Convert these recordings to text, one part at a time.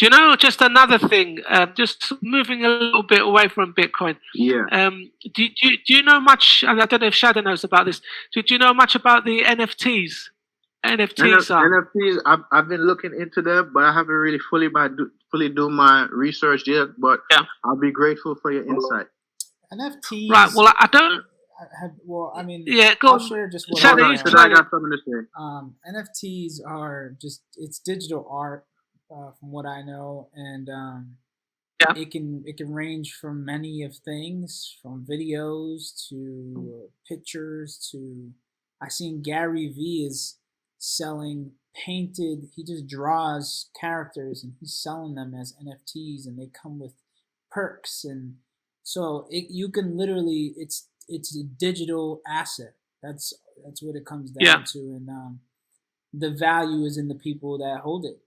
Do you know just another thing? Just moving a little bit away from Bitcoin. Yeah. Do you know much? And I don't know if Shaddai knows about this. Do you know much about the NFTs? NFTs are. NFTs, I've been looking into them, but I haven't really fully do my research yet. But Yeah. I'll be grateful for your insight. NFTs. Right. Well, I don't. I mean, Yeah. Go I'll on. share just what Shaddai, I you know. I got something to say. NFTs are just it's digital art, from what I know, and Yeah. it can range from many of things, from videos to pictures to. I seen Gary V is selling painted. He just draws characters and he's selling them as NFTs, and they come with perks, and so you can literally it's a digital asset. That's what it comes down Yeah. to, and the value is in the people that hold it.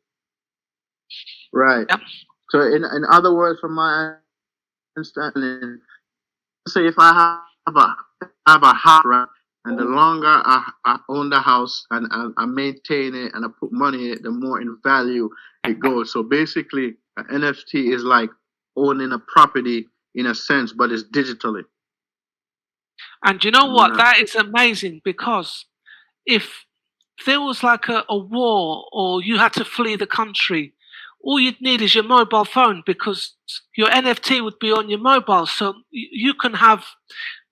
Right. Yep. So, in other words, from my understanding, say if I have a house, right, and the longer I own the house and I maintain it and I put money in it, the more in value it goes. So basically, an NFT is like owning a property in a sense, but it's digitally. And you know what? Yeah. That is amazing, because if there was like a war or you had to flee the country, all you'd need is your mobile phone, because your NFT would be on your mobile. So you can have,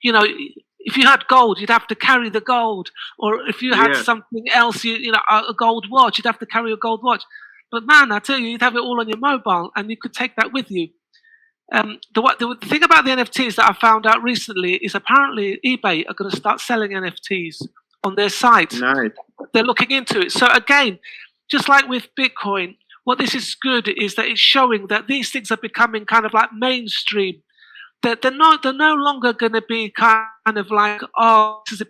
you know, if you had gold, you'd have to carry the gold. Or if you had Yeah. something else, a gold watch, you'd have to carry a gold watch. But man, I tell you, you'd have it all on your mobile and you could take that with you. The thing about the NFTs that I found out recently is apparently eBay are going to start selling NFTs on their site. Nice. They're looking into it. So again, just like with Bitcoin, what this is good is that it's showing that these things are becoming kind of like mainstream. They're no longer going to be kind of like, oh, this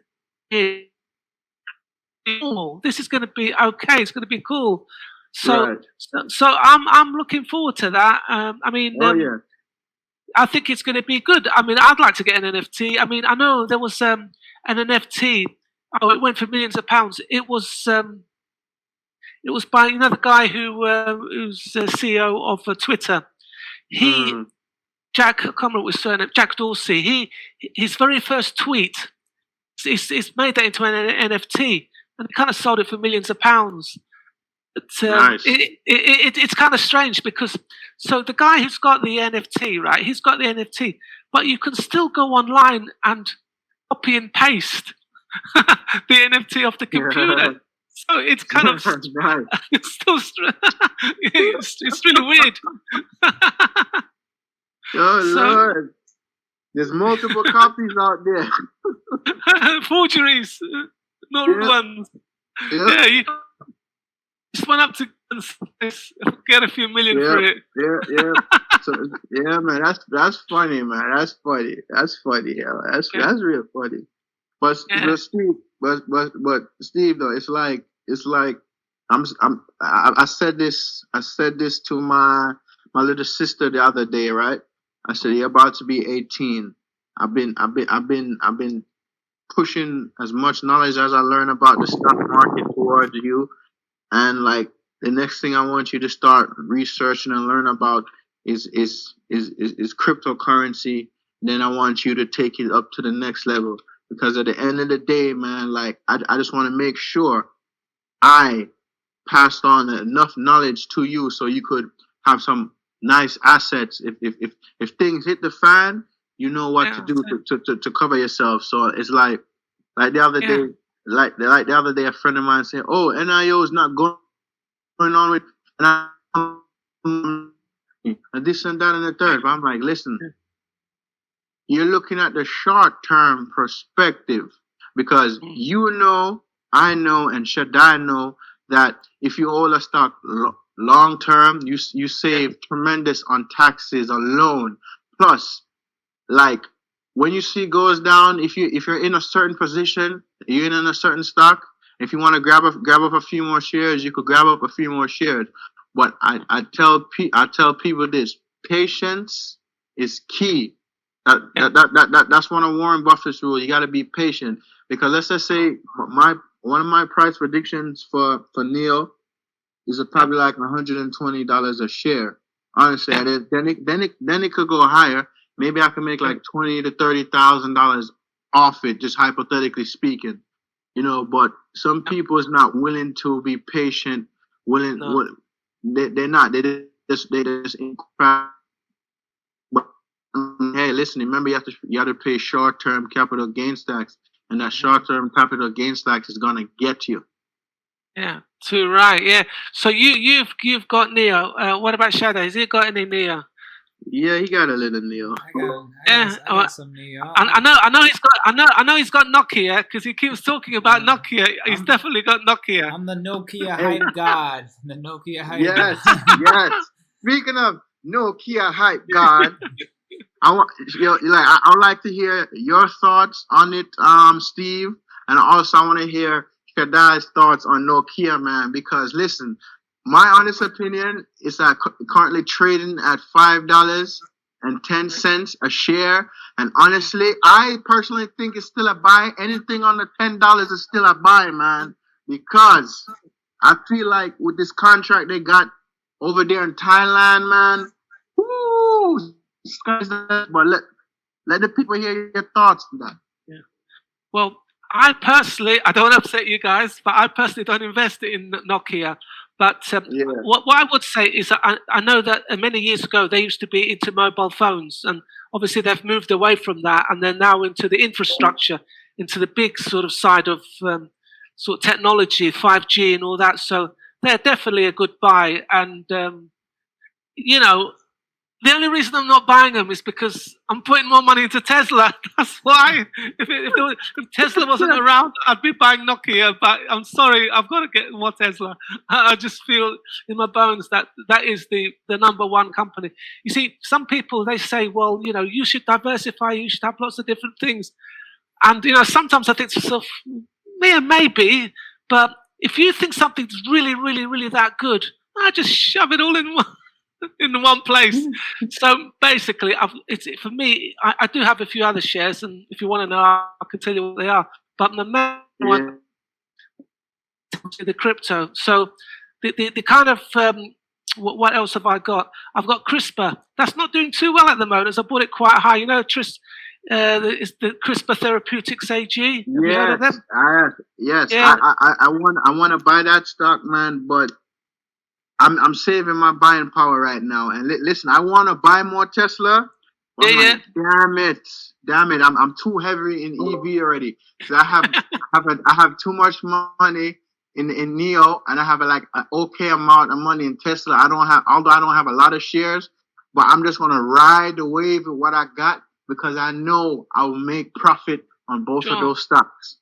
is normal. This is going to be okay. It's going to be cool. So Right. so I'm looking forward to that. I mean, Oh yeah. I think it's going to be good. I mean, I'd like to get an NFT. I mean, I know there was an NFT. Oh, it went for millions of pounds. It was by the guy who's the CEO of Twitter. He Jack, I can't remember his surname, Jack Dorsey. His very first tweet, it's made that into an NFT, and he kind of sold it for millions of pounds. But, Nice. it's kind of strange, because so the guy who's got the NFT, right? He's got the NFT, but you can still go online and copy and paste the NFT off the computer. So it's kind of Right. it's still it's really weird. Oh Lord. There's multiple copies out there. Forgeries, not real ones. Yeah, you just went up to get a few million for it. Yeah. So yeah, man, that's funny, man. That's funny. Yeah, that's real funny. But Steve though, it's like I said this to my little sister the other day, right? I said, you're about to be 18. I've been pushing as much knowledge as I learn about the stock market towards you, and like the next thing I want you to start researching and learn about is cryptocurrency. Then I want you to take it up to the next level, because at the end of the day, man, like I just want to make sure I passed on enough knowledge to you so you could have some nice assets. If things hit the fan, you know what to do to cover yourself. So it's like the other day, like the other day, a friend of mine said, "Oh, NIO is not going on with and this and that and the third." But I'm like, listen, you're looking at the short-term perspective, because I know, and Shaddai know that if you hold a stock long-term, you save tremendous on taxes alone. Plus, like when you see goes down, if you're in a certain position, you're in a certain stock. If you want to grab up a few more shares, you could grab up a few more shares. But I tell people this: patience is key. That's one of Warren Buffett's rules. You got to be patient, because let's just say one of my price predictions for Neil is probably like $120 a share. Honestly, then it could go higher. Maybe I can make like $20,000 to $30,000 off it, just hypothetically speaking. But some people is not willing to be patient. No. They're not. They just but hey, listen. Remember, you have to pay short-term capital gains tax, and that short-term capital gains tax is gonna get you. Yeah, too right. Yeah. So you've got Neo. What about Shaddai? Has he got any Neo? Yeah, he got a little Neo. Yeah. I got some Neo. I know he's got. I know he's got Nokia because he keeps talking about Nokia. He's definitely got Nokia. I'm the Nokia hype god. The Nokia hype Yes, god. yes. Speaking of Nokia hype god, I want I would like to hear your thoughts on it, Steve, and also I want to hear Shaddai's thoughts on Nokia, man. Because listen, my honest opinion is that currently trading at $5.10 a share, and honestly, I personally think it's still a buy. Anything under $10 is still a buy, man. Because I feel like with this contract they got over there in Thailand, man. Woo! But let the people hear your thoughts on that. Yeah. Well, I don't want to upset you guys, but I personally don't invest in Nokia. But what I would say is that I know that many years ago they used to be into mobile phones, and obviously they've moved away from that, and they're now into the infrastructure, into the big sort of side of sort of technology, 5G and all that. So they're definitely a good buy. And the only reason I'm not buying them is because I'm putting more money into Tesla. That's why. If Tesla wasn't around, I'd be buying Nokia. But I'm sorry, I've got to get more Tesla. I just feel in my bones that is the number one company. You see, some people, they say, well, you should diversify. You should have lots of different things. And, sometimes I think to myself, yeah, maybe. But if you think something's really, really, really that good, I just shove it all in one place. So basically, for me, I do have a few other shares, and if you want to know, I can tell you what they are. But the main one is the crypto. So the kind of what else have I got? I've got CRISPR. That's not doing too well at the moment. So I bought it quite high. It's the CRISPR Therapeutics AG. Have you heard of them? Yes. Yeah. I want to buy that stock, man, but I'm saving my buying power right now. And listen, I want to buy more Tesla. Yeah. Damn it! I'm too heavy in EV already. So I have too much money in Neo, and I have an okay amount of money in Tesla. Although I don't have a lot of shares, but I'm just gonna ride the wave of what I got because I know I will make profit on both of those stocks.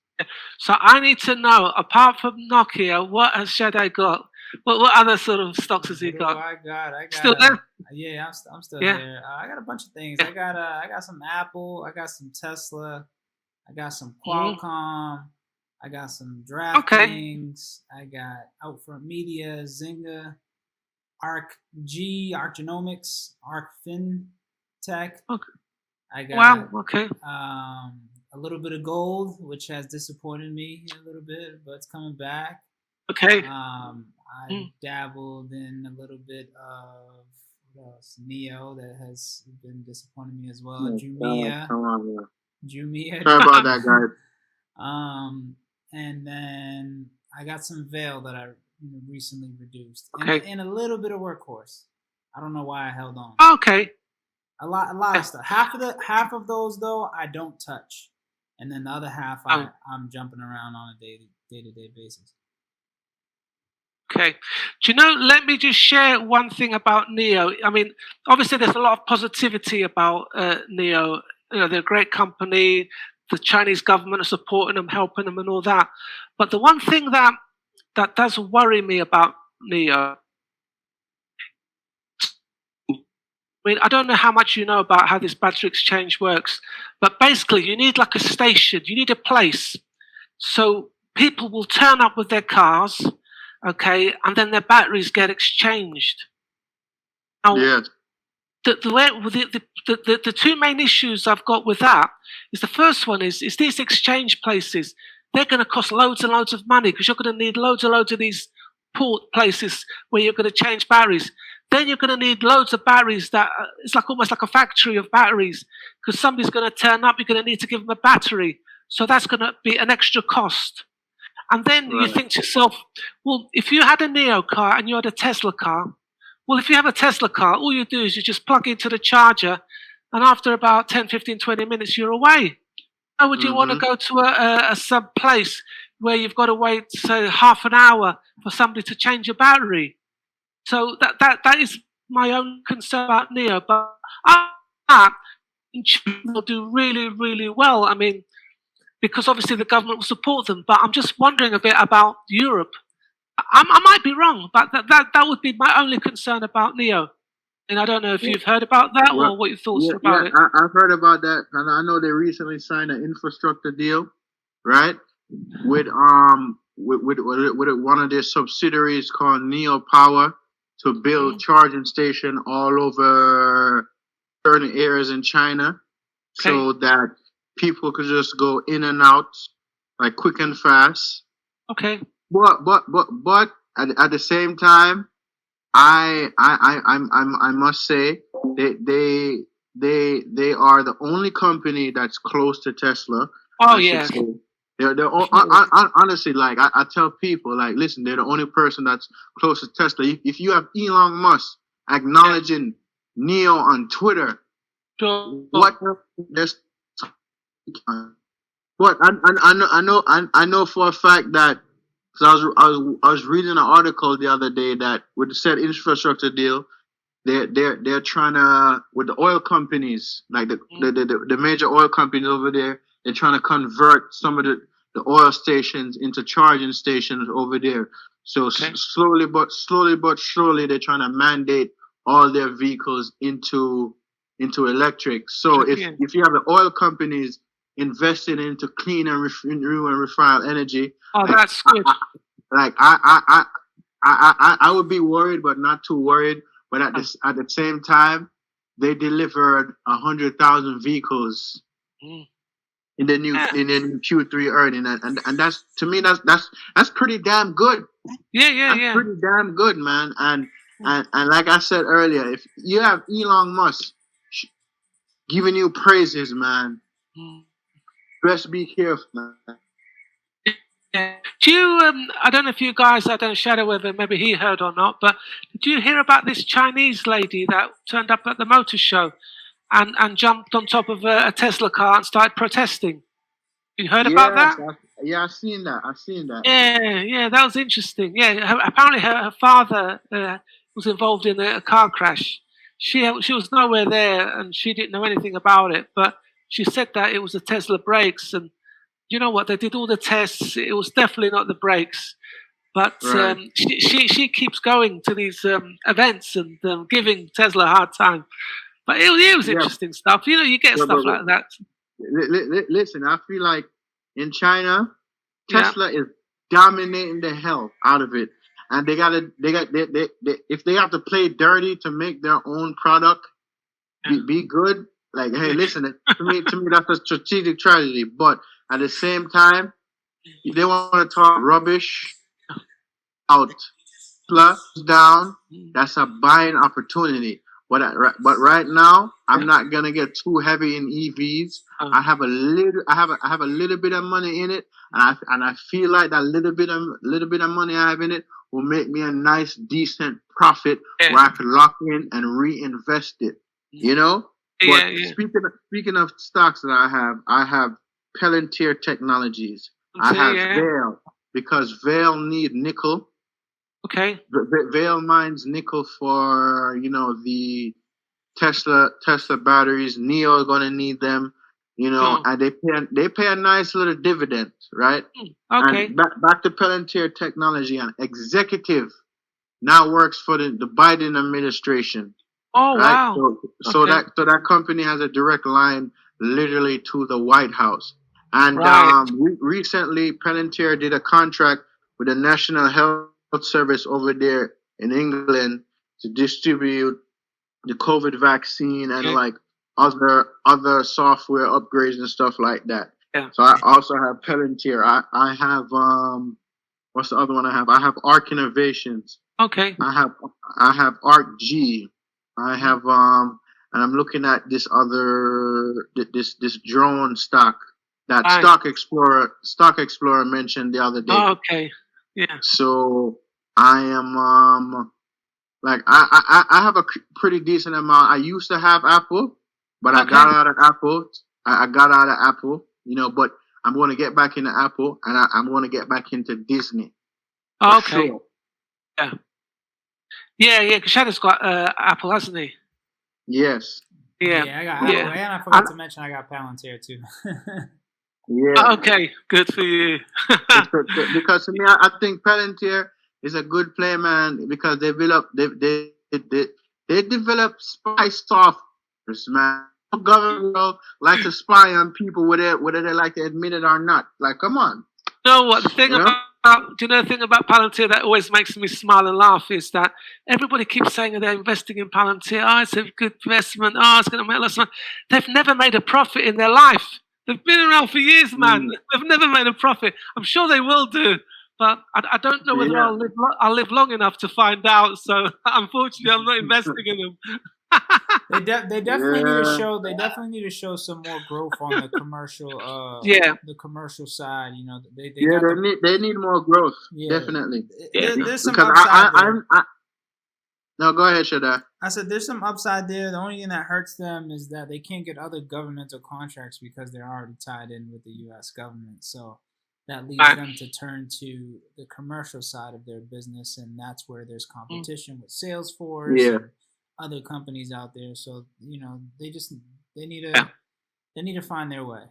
So I need to know, apart from Nokia, what has Shaddai got? What other sort of stocks has he got? I got still there? Yeah, I'm still there. I got a bunch of things. I got some Apple. I got some Tesla. I got some Qualcomm. I got some DraftKings. I got Outfront Media, Zynga, Arc Genomics, Arc FinTech. Okay. I got okay. A little bit of gold, which has disappointed me a little bit, but it's coming back. Okay. I dabbled in a little bit of Neo that has been disappointing me as well. Jumia. Sorry about that, guys. And then I got some Veil that I recently reduced. Okay. And a little bit of Workhorse. I don't know why I held on. Okay. A lot of stuff. Half of those though I don't touch, and then the other half I'm jumping around on a day-to-day basis. Okay. Do you know, let me just share one thing about Neo. I mean, obviously there's a lot of positivity about Neo. They're a great company. The Chinese government are supporting them, helping them and all that. But the one thing that does worry me about Neo, I mean, I don't know how much you know about how this battery exchange works, but basically you need like a station, you need a place. So people will turn up with their cars, okay, and then their batteries get exchanged. Now, yes. The two main issues I've got with that is the first one is these exchange places, they're going to cost loads and loads of money because you're going to need loads and loads of these support places where you're going to change batteries. Then you're going to need loads of batteries. That it's like almost like a factory of batteries, because somebody's going to turn up. You're going to need to give them a battery, so that's going to be an extra cost. And then you Right. think to yourself, well, if you had a Neo car and you had a Tesla car, well, if you have a Tesla car, all you do is you just plug into the charger, and after about 10, 15, 20 minutes, you're away. Why would you want to go to a sub place where you've got to wait, say, half an hour for somebody to change your battery? So that is my own concern about Neo. But that will do really, really well. I mean, because obviously the government will support them. But I'm just wondering a bit about Europe. I might be wrong, but that would be my only concern about Neo. And I don't know if you've heard about that Well, or what your thoughts yeah, are about it. I've heard about that, and I know they recently signed an infrastructure deal, right? With one of their subsidiaries called Neo Power to build charging station all over certain areas in China, so that people could just go in and out like quick and fast. Okay. But at the same time, I must say they are the only company that's close to Tesla. Oh I should yeah. say. Honestly, like I tell people, like, listen, they're the only person that's close to Tesla. If you have Elon Musk acknowledging Neo on Twitter, Sure. what there's what I know for a fact that, because I was reading an article the other day that with the said infrastructure deal, they're trying to, with the oil companies, like the major oil companies over there, they're trying to convert some of the oil stations into charging stations over there. So slowly but surely they're trying to mandate all their vehicles into electric. So if you have the oil companies investing into clean and renew and refine energy, that's good. I would be worried, but not too worried. But at the same time, they delivered 100,000 vehicles in the new Q3 earning, and that's, to me, that's pretty damn good. That's pretty damn good, man. And like I said earlier, if you have Elon Musk giving you praises, man, best be careful, man. Yeah. Do you? I don't know if you guys, I don't know, Shadow, whether maybe he heard or not, but did you hear about this Chinese lady that turned up at the motor show and jumped on top of a Tesla car and started protesting? You heard about that? I've seen that. Yeah, that was interesting. Yeah, apparently her father was involved in a car crash. She was nowhere there and she didn't know anything about it, but she said that it was the Tesla brakes, and you know what? They did all the tests. It was definitely not the brakes. But she keeps going to these events and giving Tesla a hard time. But it was interesting stuff. You know, you get stuff like that. Listen, I feel like in China, Tesla is dominating the hell out of it, and they if they have to play dirty to make their own product be good. Like, hey, listen, to me that's a strategic strategy. But at the same time, they want to talk rubbish out, plus down. That's a buying opportunity. But right now, I'm not gonna get too heavy in EVs. I have a little bit of money in it, and I feel like that little bit of money I have in it will make me a nice, decent profit where I can lock in and reinvest it. You know. But speaking of stocks that I have Palantir Technologies. I have Vale, because Vale need nickel. Okay. Vale mines nickel for, the Tesla batteries. Neo is gonna need them, and they pay a nice little dividend, right? Okay. And back to Palantir Technology, an executive now works for the Biden administration. Oh, right? wow. So that company has a direct line literally to the White House. And recently, Palantir did a contract with the National Health Service over there in England to distribute the COVID vaccine and like other software upgrades and stuff like that. Yeah. So I also have Palantir. I have what's the other one I have? I have Arc Innovations. Okay. I have Arc G. I have and I'm looking at this drone stock that Right. Stock Explorer mentioned the other day. Oh, okay. Yeah. So I am like I have a pretty decent amount. I used to have Apple, but I Okay. got out of Apple. I got out of Apple, you know, but I'm going to get back into Apple, and I'm going to get back into Disney. For Okay. sure. Yeah. Because Shadow's got Apple, hasn't he? Yes. Yeah. I got Apple, Yeah. and I forgot to mention I got Palantir too. Yeah. Okay. Good for you. Because to me, I think Palantir is a good play, man, because they develop spy software, man. Government like to spy on people whether they like to admit it or not. Like, come on. You know what? The thing You know? do you know the thing about Palantir that always makes me smile and laugh is that everybody keeps saying that they're investing in Palantir. Oh, it's a good investment. Oh, it's going to make lots of money. They've never made a profit in their life. They've been around for years, man. They've never made a profit. I'm sure they will do, but I don't know whether Yeah. I'll live long enough to find out. So unfortunately, I'm not investing in them. They definitely need to Yeah. show. They definitely need to show some more growth on the commercial. Yeah. The commercial side. You know, they Yeah, got they need more growth. Yeah. Definitely. There's some Because upside there. no, go ahead, Shaddai. I said there's some upside there. The only thing that hurts them is that they can't get other governmental contracts because they're already tied in with the U.S. government. So that leads them to turn to the commercial side of their business, and that's where there's competition with Salesforce and other companies out there. So you know they need to find their way.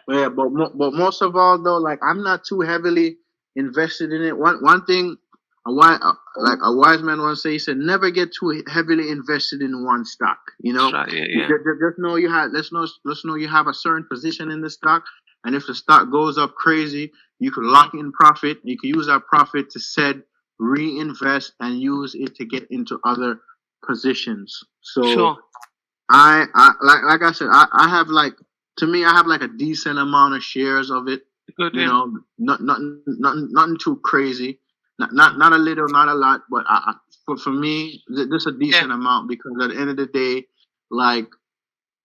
Yeah, but most of all though, like I'm not too heavily invested in it. One thing, a wise man once said, he said, never get too heavily invested in one stock. You know, That's right, yeah. Just know you have let's know you have a certain position in the stock, and if the stock goes up crazy, you can lock in profit. You can use that profit to reinvest and use it to get into other positions. So Sure. I like I said, I have like. To me, I have like a decent amount of shares of it. Good, you know, nothing too crazy. Not a little, not a lot, but for me, just a decent amount, because at the end of the day, like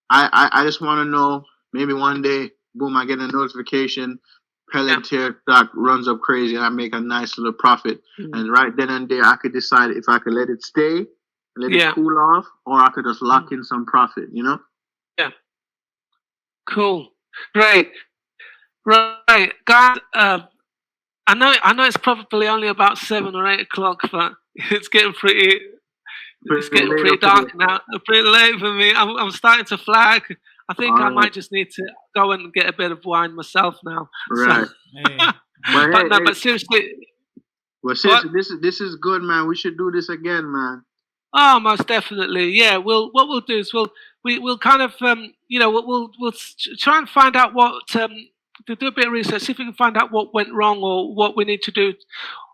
I just want to know, maybe one day, boom, I get a notification, Palantir stock runs up crazy, and I make a nice little profit, and right then and there, I could decide if I could let it stay, let it cool off, or I could just lock in some profit. You know? Yeah. Cool. Great. Right, guys. I know it's probably only about 7 or 8 o'clock, but it's getting pretty dark now. Pretty late for me. I'm starting to flag. I think I might just need to go and get a bit of wine myself now. Right. So, but seriously. Well, seriously, this is good, man. We should do this again, man. Oh, most definitely. Yeah. What we'll do is we'll kind of we'll try and find out what to do a bit of research, see if we can find out what went wrong or what we need to do,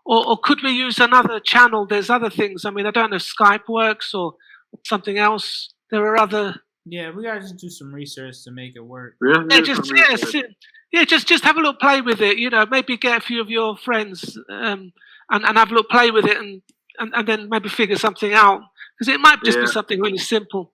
or could we use another channel? There's other things. I mean, I don't know if Skype works or something else. There are other. Yeah, we gotta just do some research to make it work. Just have a little play with it. You know, maybe get a few of your friends and have a little play with it and then maybe figure something out, because it might just be something really simple.